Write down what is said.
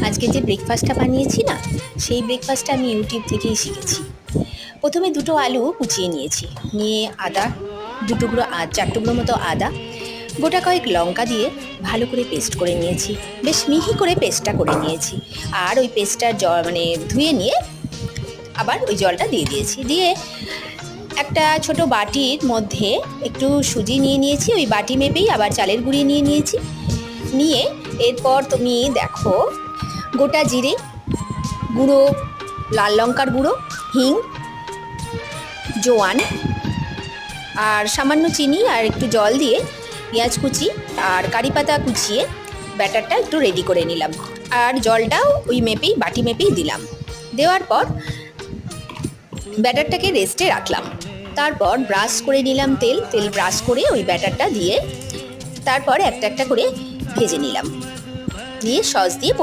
আজকে যে ব্রেকফাস্টটা বানিয়েছি না, সেই ব্রেকফাস্টটা আমি ইউটিউব থেকেই শিখেছি। প্রথমে দুটো আলু কুচিয়ে নিয়েছি, নিয়ে আদা, 4 টুকরো মতো আদা, গোটা কয়েক লঙ্কা দিয়ে ভালো করে পেস্ট করে নিয়েছি। বেশ মিহি করে পেস্টটা করে নিয়েছি। আর ওই পেস্টটার ধুয়ে নিয়ে আবার ওই জলটা দিয়ে দিয়েছি। দিয়ে একটা ছোট বাটির মধ্যে একটু সুজি নিয়ে নিয়েছি, ওই বাটি মেপেই আবার চালের গুঁড়ি নিয়ে নিয়েছি। নিয়ে এরপর তুমি দেখো, গোটা জিরে গুঁড়ো, লাল লঙ্কার গুঁড়ো, হিং, জোয়ান আর সামান্য চিনি আর একটু জল দিয়ে পেঁয়াজ কুচি আর কারি পাতা কুচিয়ে ব্যাটারটা একটু রেডি করে নিলাম। আর জলটাও ওই বাটি মেপেই দিলাম। দেওয়ার পর ব্যাটারটাকে রেস্টে রাখলাম। তারপর ব্রাশ করে নিলাম, তেল ব্রাশ করে ওই ব্যাটারটা দিয়ে তারপর একটা একটা করে ভেজে নিলাম, দিয়ে সস দিয়ে